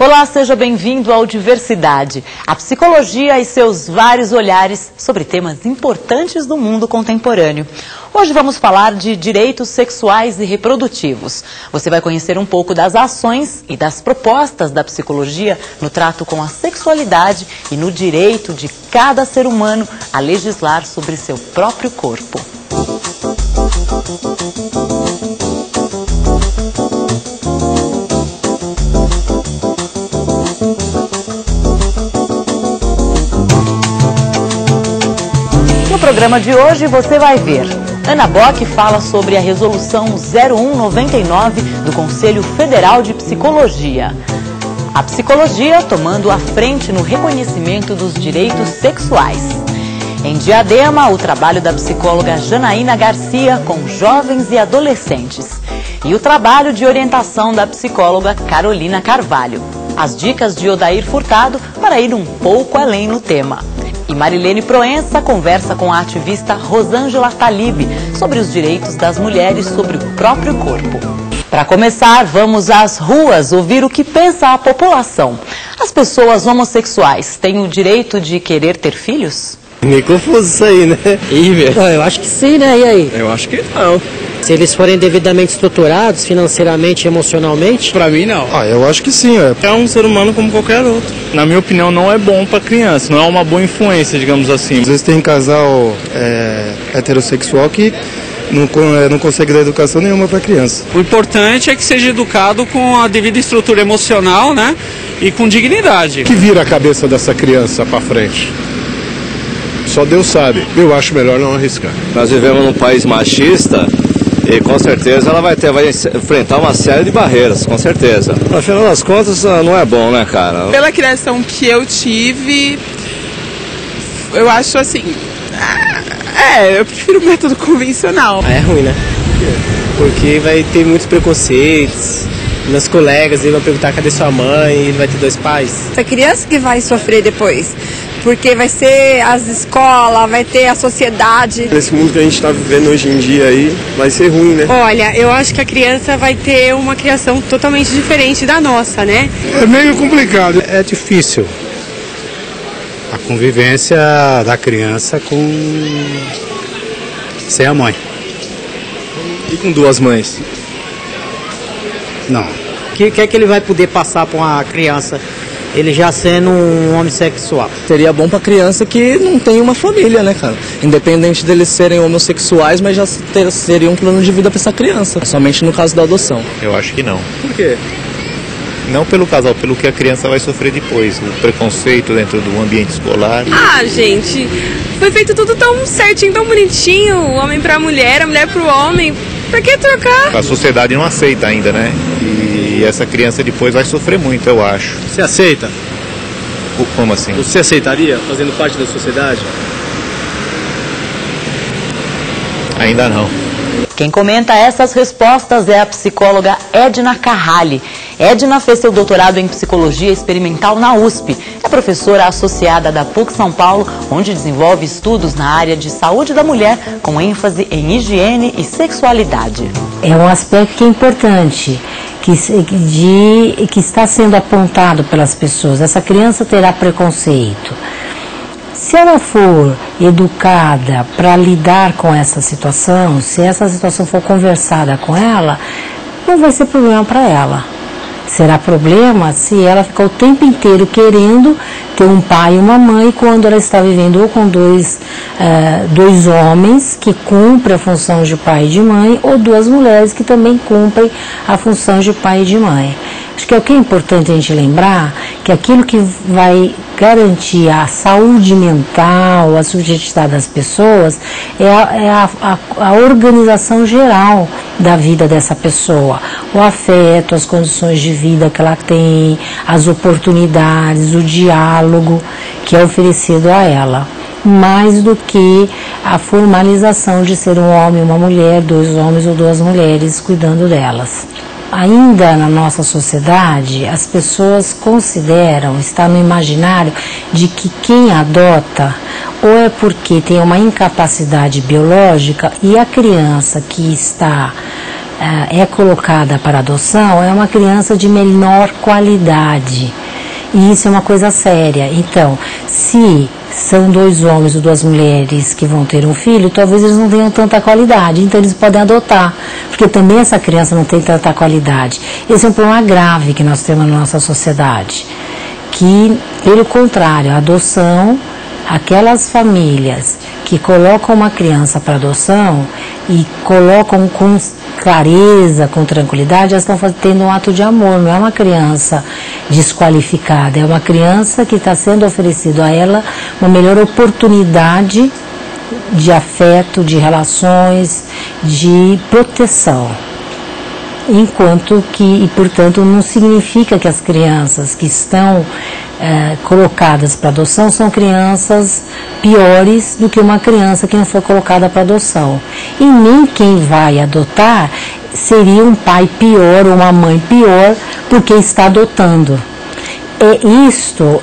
Olá, seja bem-vindo ao Diversidade, a psicologia e seus vários olhares sobre temas importantes do mundo contemporâneo. Hoje vamos falar de direitos sexuais e reprodutivos. Você vai conhecer um pouco das ações e das propostas da psicologia no trato com a sexualidade e no direito de cada ser humano a legislar sobre seu próprio corpo. No programa de hoje você vai ver. Ana Bock fala sobre a Resolução 0199 do Conselho Federal de Psicologia. A psicologia tomando a frente no reconhecimento dos direitos sexuais. Em Diadema, o trabalho da psicóloga Janaína Garcia com jovens e adolescentes. E o trabalho de orientação da psicóloga Carolina Carvalho. As dicas de Odair Furtado para ir um pouco além no tema. E Marilene Proença conversa com a ativista Rosângela Talib sobre os direitos das mulheres sobre o próprio corpo. Para começar, vamos às ruas ouvir o que pensa a população. As pessoas homossexuais têm o direito de querer ter filhos? Meio confuso isso aí, né? Eu acho que sim, né? E aí? Eu acho que não. Se eles forem devidamente estruturados, financeiramente e emocionalmente? Pra mim, não. Eu acho que sim. É um ser humano como qualquer outro. Na minha opinião, não é bom pra criança, não é uma boa influência, digamos assim. Às vezes tem casal heterossexual que não consegue dar educação nenhuma pra criança. O importante é que seja educado com a devida estrutura emocional, né? E com dignidade. O que vira a cabeça dessa criança pra frente? Só Deus sabe. Eu acho melhor não arriscar. Nós vivemos num país machista e com certeza ela vai enfrentar uma série de barreiras, com certeza. Afinal das contas, não é bom, né, cara? Pela criação que eu tive, eu acho assim, eu prefiro o método convencional. É ruim, né? Porque vai ter muitos preconceitos. Meus colegas vão perguntar cadê sua mãe, ele vai ter 2 pais. A criança que vai sofrer depois, porque vai ser as escolas, vai ter a sociedade. Nesse mundo que a gente está vivendo hoje em dia aí, vai ser ruim, né? Olha, eu acho que a criança vai ter uma criação totalmente diferente da nossa, né? É meio complicado. É difícil a convivência da criança sem a mãe. E com 2 mães? Não. O que é que ele vai poder passar para uma criança, ele já sendo um homossexual? Seria bom pra criança que não tem uma família, né, cara? Independente deles serem homossexuais, mas já seria um plano de vida pra essa criança. Somente no caso da adoção. Eu acho que não. Por quê? Não pelo casal, pelo que a criança vai sofrer depois. O preconceito dentro do ambiente escolar. Gente, foi feito tudo tão certinho, tão bonitinho. O homem pra mulher, a mulher pro homem. Pra que trocar? A sociedade não aceita ainda, né? E essa criança depois vai sofrer muito, eu acho. Você aceita? Como assim? Você aceitaria fazendo parte da sociedade? Ainda não. Quem comenta essas respostas é a psicóloga Edna Carrali. Edna fez seu doutorado em psicologia experimental na USP. É professora associada da PUC São Paulo, onde desenvolve estudos na área de saúde da mulher, com ênfase em higiene e sexualidade. É um aspecto que é importante, que está sendo apontado pelas pessoas. Essa criança terá preconceito. Se ela for educada para lidar com essa situação, se essa situação for conversada com ela, não vai ser problema para ela. Será problema se ela ficar o tempo inteiro querendo ter um pai e uma mãe quando ela está vivendo ou com dois homens que cumprem a função de pai e de mãe ou 2 mulheres que também cumprem a função de pai e de mãe. Acho que o que é importante a gente lembrar que aquilo que vai garantir a saúde mental, a subjetividade das pessoas é a organização geral da vida dessa pessoa. O afeto, as condições de vida que ela tem, as oportunidades, o diálogo que é oferecido a ela. Mais do que a formalização de ser um homem e uma mulher, 2 homens ou 2 mulheres cuidando delas. Ainda na nossa sociedade, as pessoas consideram, está no imaginário, de que quem adota ou é porque tem uma incapacidade biológica e a criança que está é colocada para adoção é uma criança de menor qualidade. E isso é uma coisa séria. Então, se são 2 homens ou 2 mulheres que vão ter um filho, talvez eles não tenham tanta qualidade, então eles podem adotar, porque também essa criança não tem tanta qualidade. Esse é um problema grave que nós temos na nossa sociedade, que, pelo contrário, a adoção, aquelas famílias que colocam uma criança para adoção e colocam com clareza, com tranquilidade, elas estão tendo um ato de amor, não é uma criança desqualificada, é uma criança que está sendo oferecido a ela uma melhor oportunidade de afeto, de relações, de proteção. Enquanto que, e portanto, não significa que as crianças que estão colocadas para adoção são crianças piores do que uma criança que não foi colocada para adoção. E nem quem vai adotar seria um pai pior ou uma mãe pior porque está adotando. Isto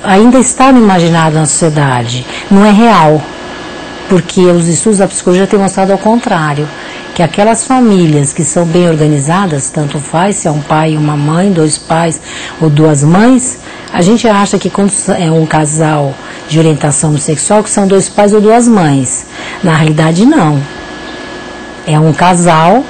ainda está no imaginário da sociedade, não é real, porque os estudos da psicologia têm mostrado ao contrário, que aquelas famílias que são bem organizadas, tanto faz se é um pai e uma mãe, 2 pais ou 2 mães, a gente acha que quando é um casal de orientação sexual, que são 2 pais ou 2 mães. Na realidade, não. É um casal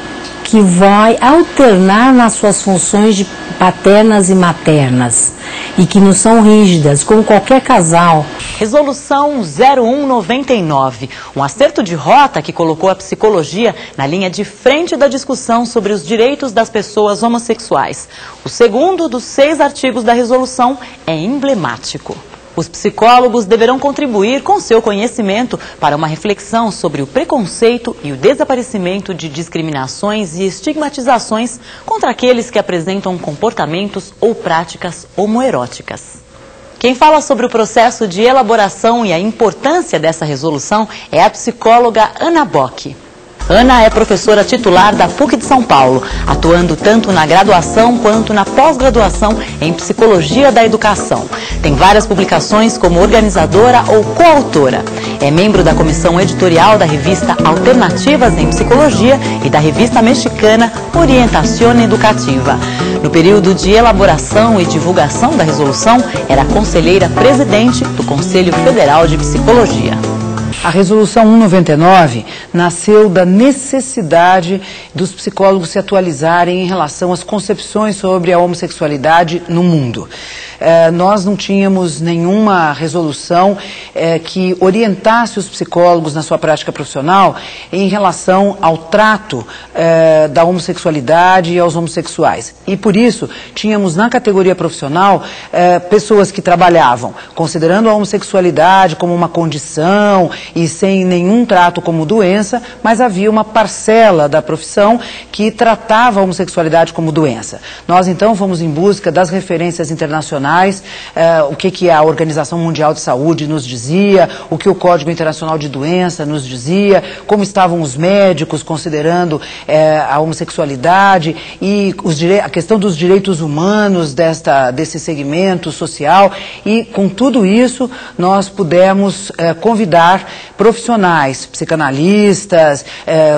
que vai alternar nas suas funções de paternas e maternas e que não são rígidas, como qualquer casal. Resolução 0199, um acerto de rota que colocou a psicologia na linha de frente da discussão sobre os direitos das pessoas homossexuais. O segundo dos 6 artigos da resolução é emblemático. Os psicólogos deverão contribuir com seu conhecimento para uma reflexão sobre o preconceito e o desaparecimento de discriminações e estigmatizações contra aqueles que apresentam comportamentos ou práticas homoeróticas. Quem fala sobre o processo de elaboração e a importância dessa resolução é a psicóloga Ana Bock. Ana é professora titular da PUC de São Paulo, atuando tanto na graduação quanto na pós-graduação em Psicologia da Educação. Tem várias publicações como organizadora ou coautora. É membro da comissão editorial da revista Alternativas em Psicologia e da revista mexicana Orientación Educativa. No período de elaboração e divulgação da resolução, era conselheira presidente do Conselho Federal de Psicologia. A Resolução 199 nasceu da necessidade dos psicólogos se atualizarem em relação às concepções sobre a homossexualidade no mundo. Nós não tínhamos nenhuma resolução que orientasse os psicólogos na sua prática profissional em relação ao trato da homossexualidade e aos homossexuais. E por isso tínhamos na categoria profissional pessoas que trabalhavam considerando a homossexualidade como uma condição e sem nenhum trato como doença, mas havia uma parcela da profissão que tratava a homossexualidade como doença. Nós então fomos em busca das referências internacionais, o que a Organização Mundial de Saúde nos dizia, o que o Código Internacional de Doença nos dizia, como estavam os médicos considerando a homossexualidade e a questão dos direitos humanos desse segmento social, e com tudo isso nós pudemos convidar profissionais, psicanalistas,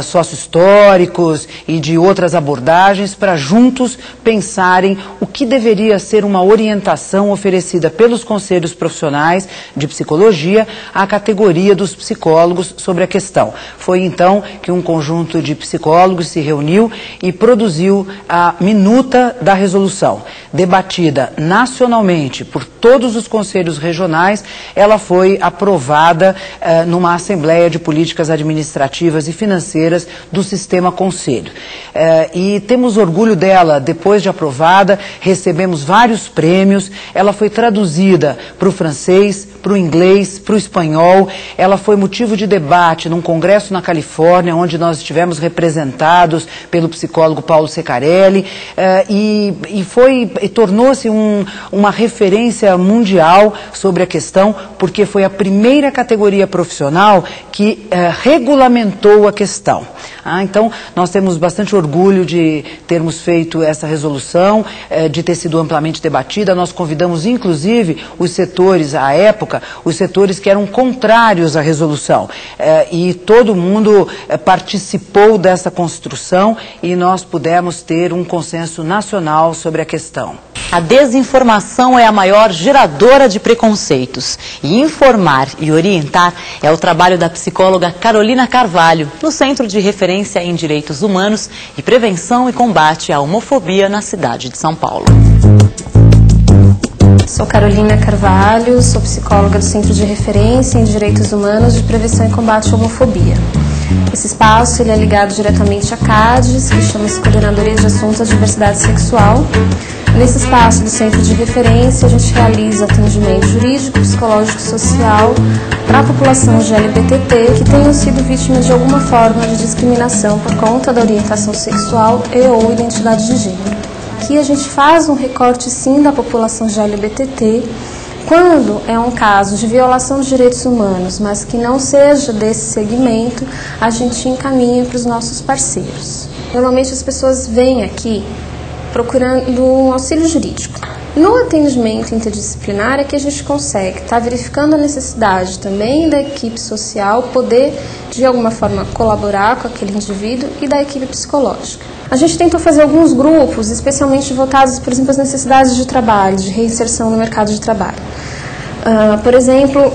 sócio-históricos e de outras abordagens para juntos pensarem o que deveria ser uma orientação oferecida pelos conselhos profissionais de psicologia à categoria dos psicólogos sobre a questão. Foi então que um conjunto de psicólogos se reuniu e produziu a minuta da resolução. Debatida nacionalmente por todos os conselhos regionais, ela foi aprovada numa Assembleia de Políticas Administrativas e Financeiras do Sistema Conselho. E temos orgulho dela, depois de aprovada, recebemos vários prêmios, ela foi traduzida para o francês, para o inglês, para o espanhol, ela foi motivo de debate num congresso na Califórnia, onde nós estivemos representados pelo psicólogo Paulo Secarelli, e tornou-se uma referência mundial sobre a questão, porque foi a primeira categoria profissional que regulamentou a questão. Então, nós temos bastante orgulho de termos feito essa resolução, de ter sido amplamente debatida. Nós convidamos inclusive os setores, à época, os setores que eram contrários à resolução. E todo mundo participou dessa construção e nós pudemos ter um consenso nacional sobre a questão. A desinformação é a maior geradora de preconceitos. E informar e orientar é o trabalho da psicóloga Carolina Carvalho, no Centro de Referência em Direitos Humanos e Prevenção e Combate à Homofobia na cidade de São Paulo. Sou Carolina Carvalho, sou psicóloga do Centro de Referência em Direitos Humanos de Prevenção e Combate à Homofobia. Esse espaço ele é ligado diretamente à CADES, que chama-se Coordenadoria de Assuntos da Diversidade Sexual. Nesse espaço do Centro de Referência, a gente realiza atendimento jurídico, psicológico e social para a população LGBTT que tenham sido vítimas de alguma forma de discriminação por conta da orientação sexual e ou identidade de gênero. Aqui a gente faz um recorte sim da população LGBTT quando é um caso de violação dos direitos humanos, mas que não seja desse segmento, a gente encaminha para os nossos parceiros. Normalmente as pessoas vêm aqui procurando um auxílio jurídico. No atendimento interdisciplinar é que a gente consegue estar verificando a necessidade também da equipe social poder, de alguma forma, colaborar com aquele indivíduo e da equipe psicológica. A gente tentou fazer alguns grupos, especialmente voltados, por exemplo, às necessidades de trabalho, de reinserção no mercado de trabalho. Por exemplo,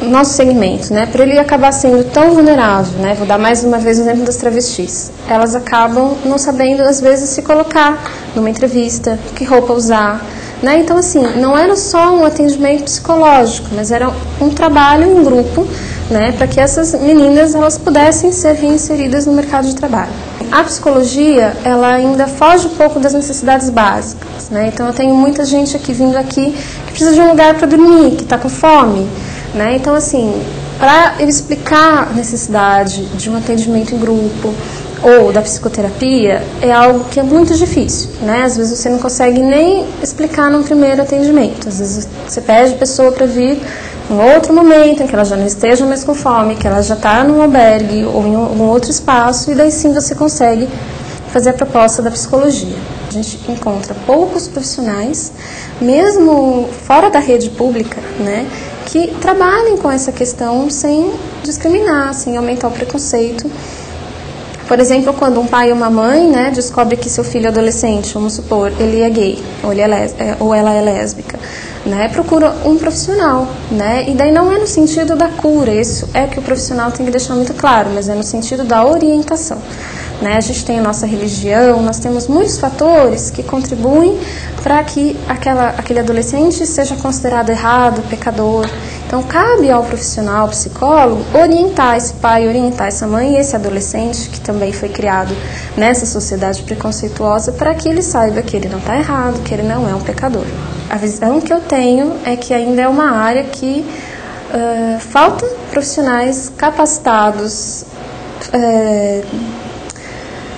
nosso segmento, né, por ele acabar sendo tão vulnerável, né, vou dar mais uma vez o exemplo das travestis, elas acabam não sabendo, às vezes, se colocar numa entrevista, que roupa usar, né, então, assim, não era só um atendimento psicológico, mas era um trabalho em grupo, né, para que essas meninas, elas pudessem ser reinseridas no mercado de trabalho. A psicologia, ela ainda foge um pouco das necessidades básicas, né, então eu tenho muita gente aqui vindo aqui que precisa de um lugar para dormir, que está com fome, né? Então, assim, para ele explicar a necessidade de um atendimento em grupo ou da psicoterapia, é algo que é muito difícil, né? Às vezes você não consegue nem explicar num primeiro atendimento. Às vezes você pede a pessoa para vir em outro momento, em que ela já não esteja mais com fome, que ela já está num albergue ou em algum outro espaço, e daí sim você consegue fazer a proposta da psicologia. A gente encontra poucos profissionais, mesmo fora da rede pública, né, que trabalhem com essa questão sem discriminar, sem aumentar o preconceito. Por exemplo, quando um pai ou uma mãe, né, descobre que seu filho adolescente, vamos supor, ele é gay ou ela é lésbica, né, procura um profissional, né, e daí não é no sentido da cura, isso é que o profissional tem que deixar muito claro, mas é no sentido da orientação. Né, a gente tem a nossa religião, nós temos muitos fatores que contribuem para que aquele adolescente seja considerado errado, pecador. Então, cabe ao profissional, psicólogo, orientar esse pai, orientar essa mãe e esse adolescente, que também foi criado nessa sociedade preconceituosa, para que ele saiba que ele não está errado, que ele não é um pecador. A visão que eu tenho é que ainda é uma área que faltam profissionais capacitados,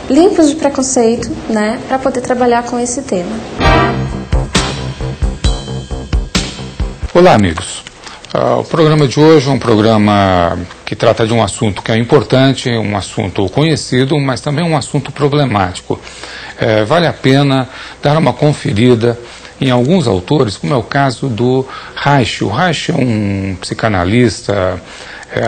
limpos de preconceito, né, para poder trabalhar com esse tema. Olá, amigos. O programa de hoje é um programa que trata de um assunto que é importante, um assunto conhecido, mas também um assunto problemático. Vale a pena dar uma conferida em alguns autores, como é o caso do Reich. O Reich é um psicanalista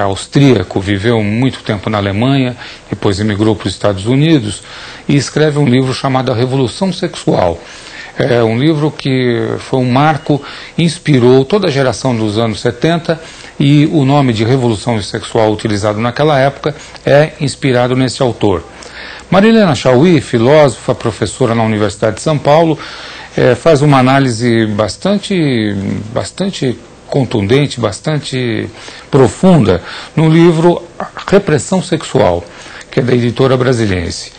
austríaco, viveu muito tempo na Alemanha, depois emigrou para os Estados Unidos e escreve um livro chamado A Revolução Sexual. É um livro que foi um marco, inspirou toda a geração dos anos 70 e o nome de Revolução Sexual utilizado naquela época é inspirado nesse autor. Marilena Chauí, filósofa, professora na Universidade de São Paulo, faz uma análise bastante contundente, bastante profunda no livro Repressão Sexual, que é da editora Brasiliense.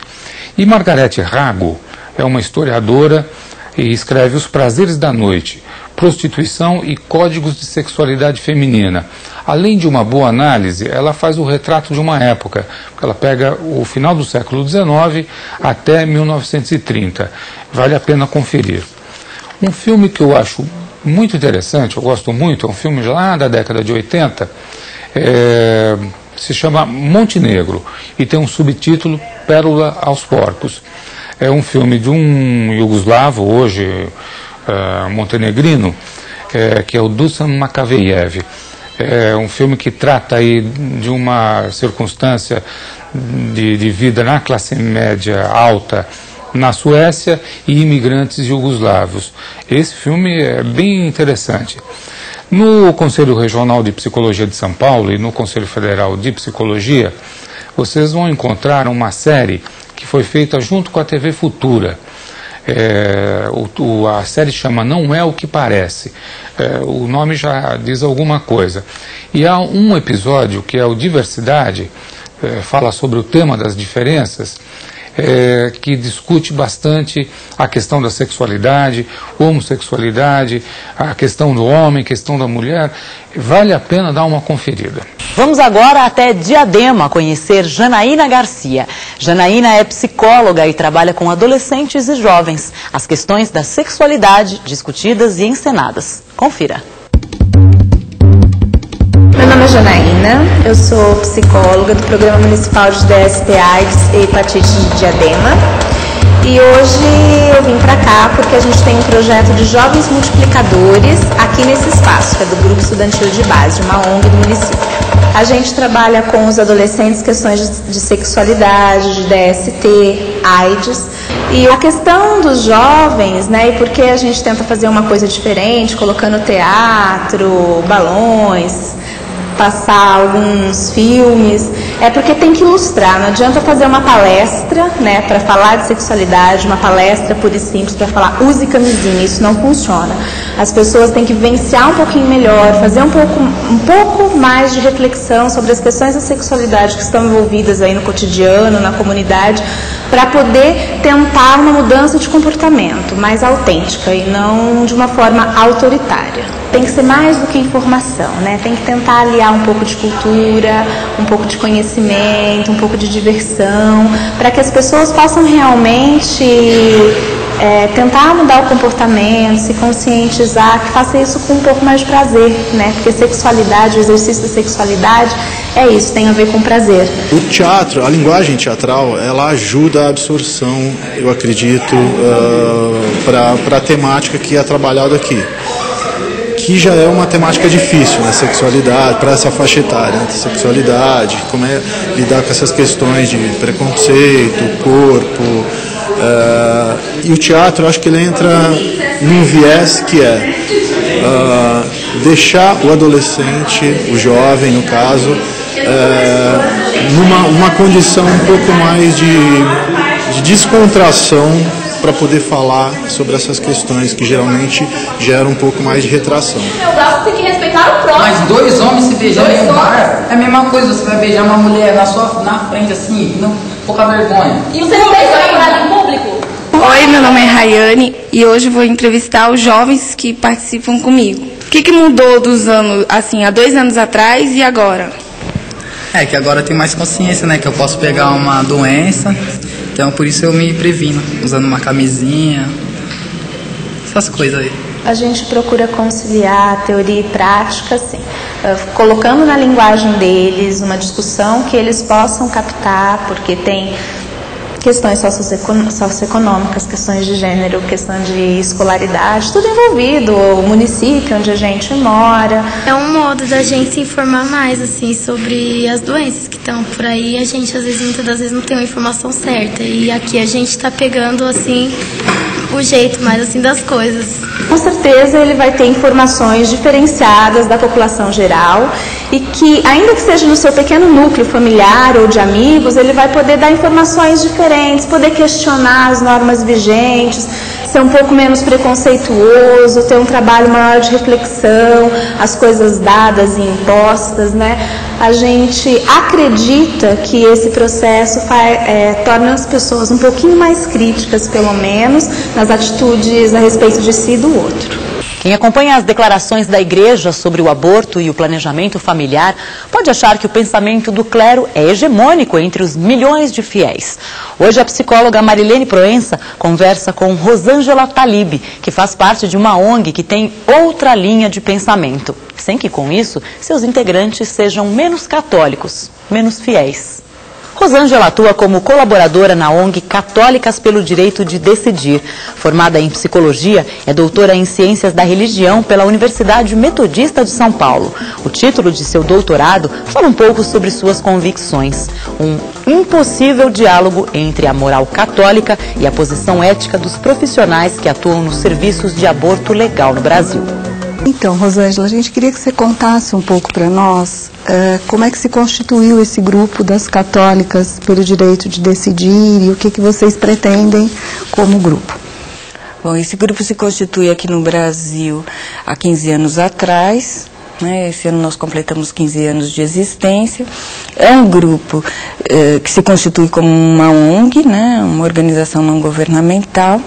E Margarete Rago é uma historiadora e escreve Os Prazeres da Noite, Prostituição e Códigos de Sexualidade Feminina. Além de uma boa análise, ela faz o retrato de uma época, ela pega o final do século XIX até 1930. Vale a pena conferir. Um filme que eu acho muito interessante, eu gosto muito, é um filme lá da década de 80, se chama Montenegro e tem um subtítulo Pérola aos Porcos. É um filme de um iugoslavo, hoje montenegrino, que é o Dusan Makavejev. É um filme que trata aí de uma circunstância de vida na classe média alta na Suécia e imigrantes jugoslavos. Esse filme é bem interessante. No Conselho Regional de Psicologia de São Paulo e no Conselho Federal de Psicologia, vocês vão encontrar uma série que foi feita junto com a TV Futura. A série chama Não É o que Parece. O nome já diz alguma coisa. E há um episódio que é o Diversidade, fala sobre o tema das diferenças, que discute bastante a questão da sexualidade, homossexualidade, a questão do homem, a questão da mulher. Vale a pena dar uma conferida. Vamos agora até Diadema conhecer Janaína Garcia. Janaína é psicóloga e trabalha com adolescentes e jovens. As questões da sexualidade discutidas e encenadas. Confira. Meu nome é Janaína, eu sou psicóloga do Programa Municipal de DST-AIDS e Hepatite de Diadema. E hoje eu vim para cá porque a gente tem um projeto de jovens multiplicadores aqui nesse espaço, que é do Grupo Estudantil de Base, de uma ONG do município. A gente trabalha com os adolescentes questões de sexualidade, de DST, AIDS. E a questão dos jovens, né, e por que a gente tenta fazer uma coisa diferente, colocando teatro, balões, passar alguns filmes, é porque tem que ilustrar. Não adianta fazer uma palestra, né, para falar de sexualidade, uma palestra pura e simples para falar use camisinha, isso não funciona. As pessoas têm que vivenciar um pouquinho melhor, fazer um pouco mais de reflexão sobre as questões da sexualidade que estão envolvidas aí no cotidiano, na comunidade, para poder tentar uma mudança de comportamento mais autêntica e não de uma forma autoritária. Tem que ser mais do que informação, né? Tem que tentar aliar um pouco de cultura, um pouco de conhecimento, um pouco de diversão, para que as pessoas possam realmente tentar mudar o comportamento, se conscientizar, que faça isso com um pouco mais de prazer, né? Porque sexualidade, o exercício da sexualidade é isso, tem a ver com prazer. O teatro, a linguagem teatral, ela ajuda a absorção, eu acredito, para a temática que é trabalhada aqui. Que já é uma temática difícil, né? Sexualidade, para essa faixa etária, né? Sexualidade, como é lidar com essas questões de preconceito, corpo. E o teatro, eu acho que ele entra num viés que é deixar o adolescente, o jovem no caso, numa condição um pouco mais de descontração, para poder falar sobre essas questões que geralmente geram um pouco mais de retração. Meu braço tem que respeitar o próximo. Mas dois homens se beijando em um bar é a mesma coisa, você vai beijar uma mulher na frente assim, não, pouca vergonha. E você não beija a namorada em público? Oi, meu nome é Rayane e hoje vou entrevistar os jovens que participam comigo. O que mudou dos anos, assim, há 2 anos atrás e agora? É que agora tem mais consciência, né, que eu posso pegar uma doença. Então, por isso eu me previno, usando uma camisinha, essas coisas aí. A gente procura conciliar teoria e prática, assim, colocando na linguagem deles uma discussão que eles possam captar, porque tem questões socioeconômicas, questões de gênero, questão de escolaridade, tudo envolvido, o município onde a gente mora. É um modo da gente se informar mais, assim, sobre as doenças que estão por aí. A gente, às vezes, muitas das vezes não tem uma informação certa. E aqui a gente está pegando, assim, o jeito mais, assim, das coisas. Com certeza ele vai ter informações diferenciadas da população geral e que, ainda que seja no seu pequeno núcleo familiar ou de amigos, ele vai poder dar informações diferentes, poder questionar as normas vigentes, ser um pouco menos preconceituoso, ter um trabalho maior de reflexão, as coisas dadas e impostas, né? A gente acredita que esse processo torna as pessoas um pouquinho mais críticas, pelo menos, nas atitudes a respeito de si e do outro. Quem acompanha as declarações da Igreja sobre o aborto e o planejamento familiar pode achar que o pensamento do clero é hegemônico entre os milhões de fiéis. Hoje a psicóloga Marilene Proença conversa com Rosângela Talib, que faz parte de uma ONG que tem outra linha de pensamento, sem que com isso seus integrantes sejam menos católicos, menos fiéis. Rosângela atua como colaboradora na ONG Católicas pelo Direito de Decidir. Formada em psicologia, é doutora em ciências da religião pela Universidade Metodista de São Paulo. O título de seu doutorado fala um pouco sobre suas convicções. Um impossível diálogo entre a moral católica e a posição ética dos profissionais que atuam nos serviços de aborto legal no Brasil. Então, Rosângela, a gente queria que você contasse um pouco para nós como é que se constituiu esse grupo das católicas pelo direito de decidir e o que vocês pretendem como grupo. Bom, esse grupo se constitui aqui no Brasil há 15 anos atrás. Esse ano nós completamos 15 anos de existência. É um grupo que se constitui como uma ONG, uma organização não governamental,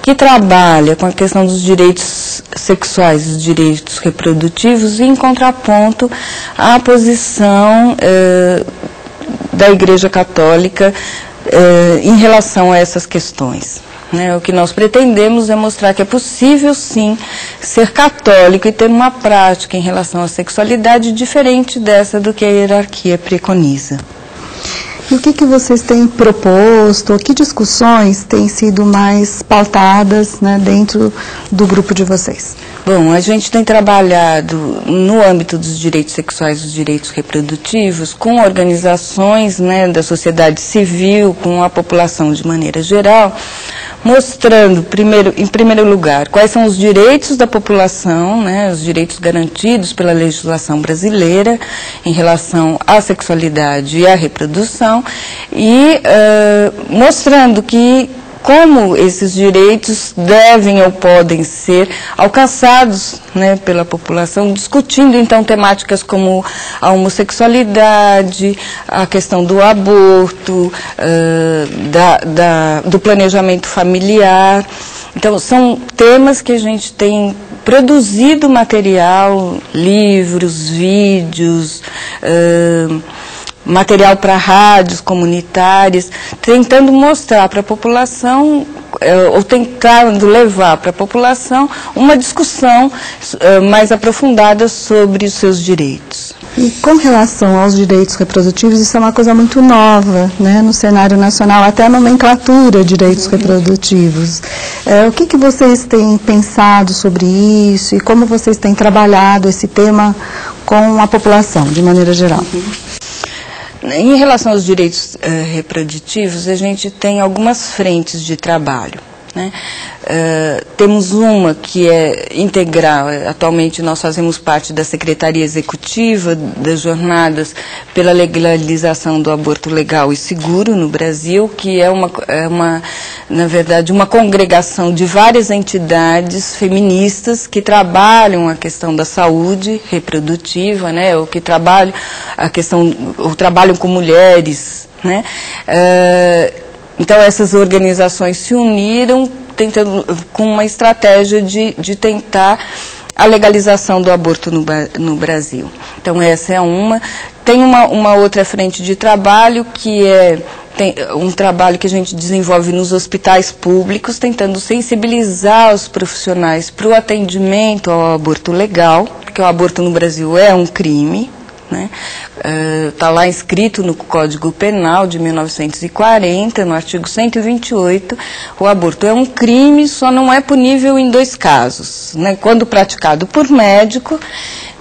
que trabalha com a questão dos direitos sexuais e dos direitos reprodutivos em contraponto à posição da Igreja Católica em relação a essas questões. O que nós pretendemos é mostrar que é possível, sim, ser católico e ter uma prática em relação à sexualidade diferente dessa do que a hierarquia preconiza. E o que vocês têm proposto, que discussões têm sido mais pautadas dentro do grupo de vocês? Bom, a gente tem trabalhado no âmbito dos direitos sexuais e dos direitos reprodutivos com organizações da sociedade civil, com a população de maneira geral, mostrando, em primeiro lugar, quais são os direitos da população, os direitos garantidos pela legislação brasileira em relação à sexualidade e à reprodução, e mostrando como esses direitos devem ou podem ser alcançados pela população, discutindo então temáticas como a homossexualidade, a questão do aborto, do planejamento familiar. Então são temas que a gente tem produzido material, livros, vídeos, material para rádios comunitárias, tentando mostrar para a população, ou tentando levar para a população uma discussão mais aprofundada sobre os seus direitos. E com relação aos direitos reprodutivos, isso é uma coisa muito nova, no cenário nacional, até a nomenclatura de direitos reprodutivos. O que vocês têm pensado sobre isso e como vocês têm trabalhado esse tema com a população, de maneira geral? Em relação aos direitos reprodutivos, a gente tem algumas frentes de trabalho. Temos uma que é integral. Atualmente nós fazemos parte da Secretaria Executiva das Jornadas pela Legalização do Aborto Legal e Seguro no Brasil, que na verdade, uma congregação de várias entidades feministas que trabalham a questão da saúde reprodutiva, ou que trabalham trabalham com mulheres, Então, essas organizações se uniram com uma estratégia de tentar a legalização do aborto no Brasil. Então, essa é uma. Tem uma outra frente de trabalho que tem um trabalho que a gente desenvolve nos hospitais públicos, tentando sensibilizar os profissionais para o atendimento ao aborto legal, porque o aborto no Brasil é um crime. Está lá escrito no Código Penal de 1940, no artigo 128, o aborto é um crime, só não é punível em 2 casos, quando praticado por médico,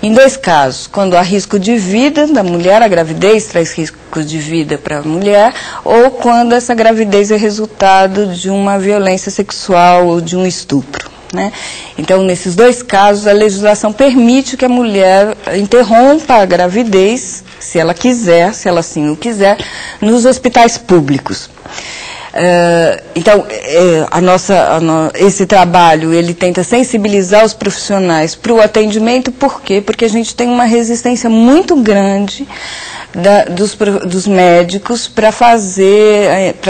em 2 casos, quando há risco de vida da mulher, a gravidez traz risco de vida para a mulher, ou quando essa gravidez é resultado de uma violência sexual ou de um estupro. Então, nesses 2 casos, a legislação permite que a mulher interrompa a gravidez, se ela quiser, se ela assim o quiser, nos hospitais públicos. Então, esse trabalho, ele tenta sensibilizar os profissionais para o atendimento, por quê? Porque a gente tem uma resistência muito grande dos médicos para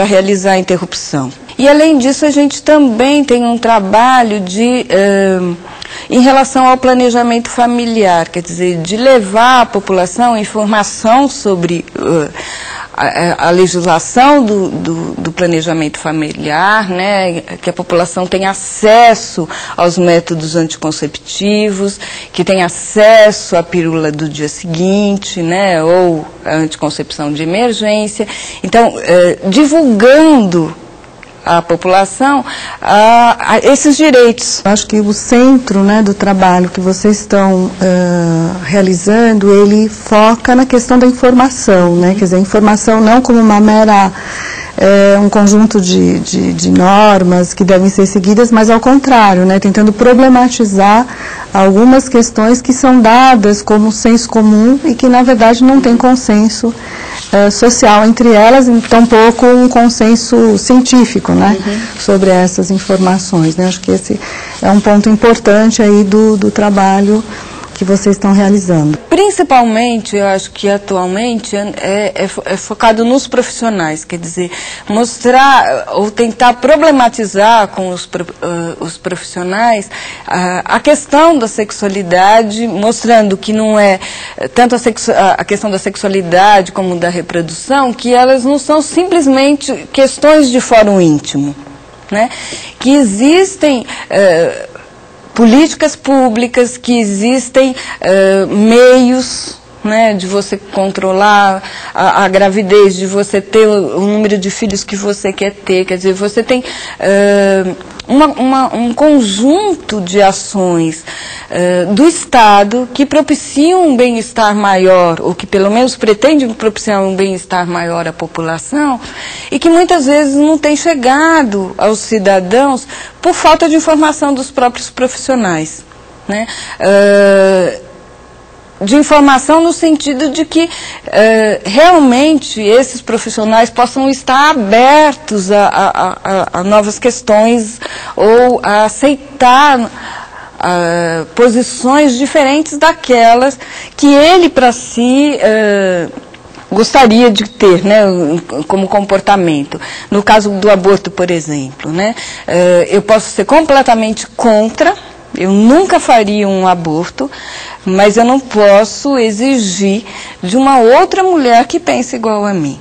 realizar a interrupção. E, além disso, a gente também tem um trabalho em relação ao planejamento familiar, quer dizer, de levar à população informação sobre a legislação do planejamento familiar, né, que a população tenha acesso aos métodos anticonceptivos, que tenha acesso à pílula do dia seguinte, né, ou a anticoncepção de emergência. Então, divulgando à população a esses direitos. Acho que o centro, né, do trabalho que vocês estão realizando, ele foca na questão da informação, né? Quer dizer, a informação não como uma mera um conjunto de normas que devem ser seguidas, mas ao contrário, né, tentando problematizar algumas questões que são dadas como senso comum e que na verdade não tem consenso social entre elas, e tampouco um consenso científico, né, sobre essas informações, né. Acho que esse é um ponto importante aí do trabalho que vocês estão realizando. Principalmente, eu acho que atualmente é focado nos profissionais, quer dizer, mostrar ou tentar problematizar com os profissionais a questão da sexualidade, mostrando que não é tanto a questão da sexualidade como da reprodução, que elas não são simplesmente questões de fórum íntimo, né? Que existem políticas públicas, que existem meios, né, de você controlar a gravidez, de você ter o número de filhos que você quer ter. Quer dizer, você tem um conjunto de ações do Estado que propiciam um bem-estar maior, ou que pelo menos pretendem propiciar um bem-estar maior à população, e que muitas vezes não tem chegado aos cidadãos por falta de informação dos próprios profissionais, né? De informação no sentido de que realmente esses profissionais possam estar abertos a novas questões ou a aceitar posições diferentes daquelas que ele para si gostaria de ter, né, como comportamento. No caso do aborto, por exemplo, né, eu posso ser completamente contra, eu nunca faria um aborto, mas eu não posso exigir de uma outra mulher que pense igual a mim,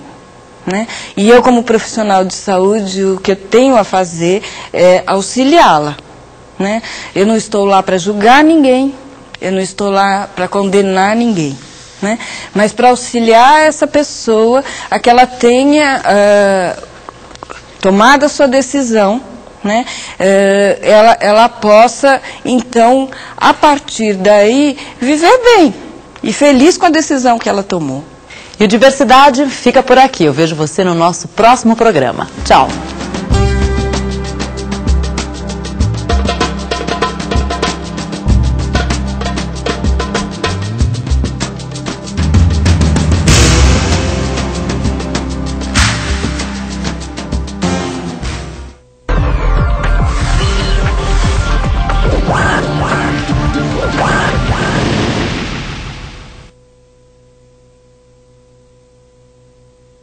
né? E eu, como profissional de saúde, o que eu tenho a fazer é auxiliá-la, né? Eu não estou lá para julgar ninguém, eu não estou lá para condenar ninguém, né? Mas para auxiliar essa pessoa a que ela tenha tomado a sua decisão, né, ela possa, então, a partir daí, viver bem e feliz com a decisão que ela tomou. E o Diversidade fica por aqui. Eu vejo você no nosso próximo programa. Tchau!